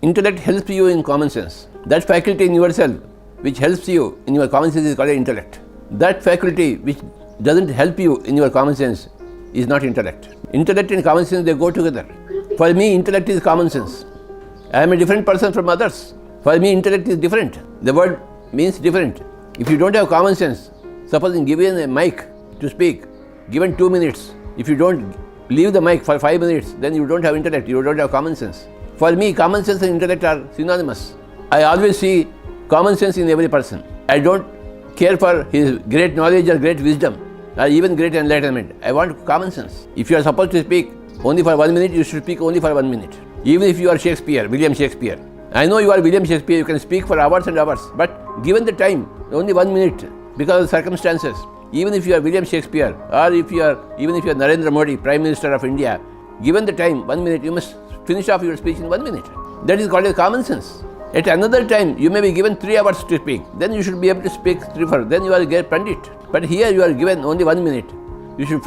Intellect helps you in common sense. That faculty in yourself which helps you in your common sense is called intellect. That faculty which doesn't help you in your common sense is not intellect. Intellect and common sense, they go together. For me, intellect is common sense. I am a different person from others. For me, intellect is different. The word means different. If you don't have common sense, supposing given a mic to speak, given 2 minutes, if you don't leave the mic for 5 minutes, then you don't have intellect, you don't have common sense. For me, common sense and intellect are synonymous. I always see common sense in every person. I don't care for his great knowledge or great wisdom or even great enlightenment. I want common sense. If you are supposed to speak only for 1 minute, you should speak only for 1 minute. Even if you are Shakespeare, William Shakespeare. I know you are William Shakespeare, you can speak for hours and hours, but given the time, only 1 minute, because of circumstances. Even if you are William Shakespeare, or even if you are Narendra Modi, Prime Minister of India, given the time, 1 minute, you must finish off your speech in 1 minute. That is called a common sense. At another time, you may be given 3 hours to speak. Then you should be able to speak 3 hours. Then you are a great pandit. But here you are given only 1 minute. You should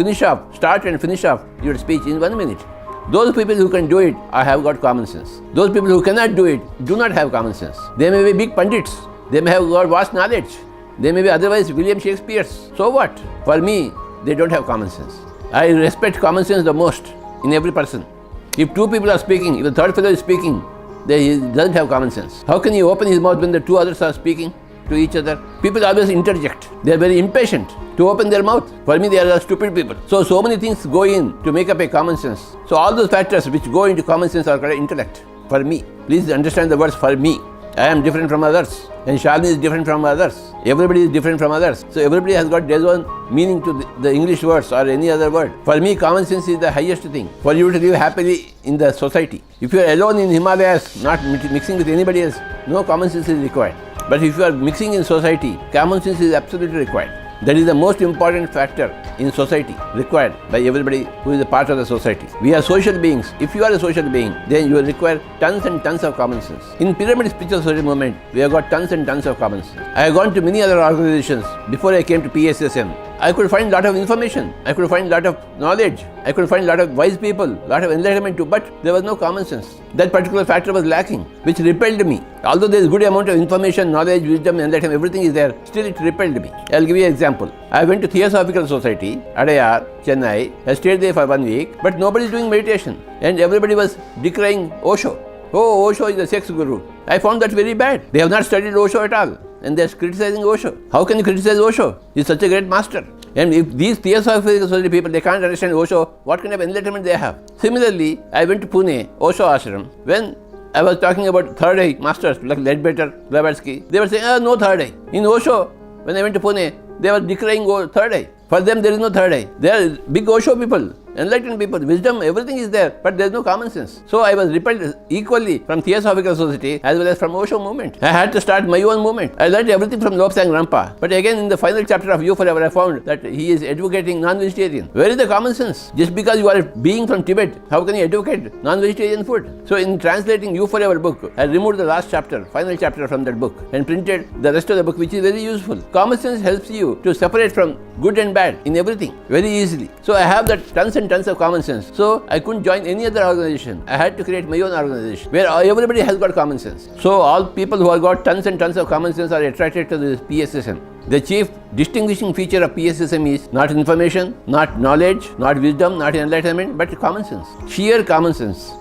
start and finish off your speech in 1 minute. Those people who can do it have got common sense. Those people who cannot do it do not have common sense. They may be big pandits. They may have got vast knowledge. They may be otherwise William Shakespeare's. So what? For me, they don't have common sense. I respect common sense the most in every person. If 2 people are speaking, if the third fellow is speaking, he doesn't have common sense. How can he open his mouth when the 2 others are speaking to each other? People always interject. They are very impatient to open their mouth. For me, they are stupid people. So many things go in to make up a common sense. So all those factors which go into common sense are called intellect. For me, please understand the words for me. I am different from others, and Shalini is different from others. Everybody is different from others. So everybody has got their own meaning to the English words or any other word. For me, common sense is the highest thing for you to live happily in the society. If you are alone in Himalayas, not mixing with anybody else, no common sense is required. But if you are mixing in society, common sense is absolutely required. That is the most important factor in society, required by everybody who is a part of the society. We are social beings. If you are a social being, then you will require tons and tons of common sense. In Pyramid Spiritual Society movement, we have got tons and tons of common sense. I have gone to many other organizations before I came to PSSM. I could find a lot of information. I could find a lot of knowledge. I could find a lot of wise people, a lot of enlightenment too, but there was no common sense. That particular factor was lacking, which repelled me. Although there is good amount of information, knowledge, wisdom, enlightenment, everything is there, still it repelled me. I'll give you an example. I went to Theosophical Society, Adayar, Chennai. I stayed there for 1 week, but nobody is doing meditation. And everybody was decrying Osho. Oh, Osho is the sex guru. I found that very bad. They have not studied Osho at all. And they are criticizing Osho. How can you criticize Osho? He is such a great master. And if these Theosophical Society people, they can't understand Osho, what kind of enlightenment they have? Similarly, I went to Pune, Osho Ashram. When I was talking about third eye masters like Ledbetter, Blavatsky, they were saying, no third eye. In Osho, when I went to Pune, they were decrying third eye. For them, there is no third eye. They are big Osho people, enlightened people, wisdom, everything is there, but there is no common sense. So I was repelled equally from Theosophical Society as well as from Osho movement. I had to start my own movement. I learned everything from Lobsang Rampa. But again, in the final chapter of You Forever, I found that he is advocating non-vegetarian. Where is the common sense? Just because you are a being from Tibet, how can you advocate non-vegetarian food? So in translating You Forever book, I removed the last chapter, final chapter from that book and printed the rest of the book, which is very useful. Common sense helps you to separate from good and bad in everything very easily. So I have that tons and tons of common sense. So I couldn't join any other organization. I had to create my own organization where everybody has got common sense. So all people who have got tons and tons of common sense are attracted to this PSSM. The chief distinguishing feature of PSSM is not information, not knowledge, not wisdom, not enlightenment, but common sense. Sheer common sense.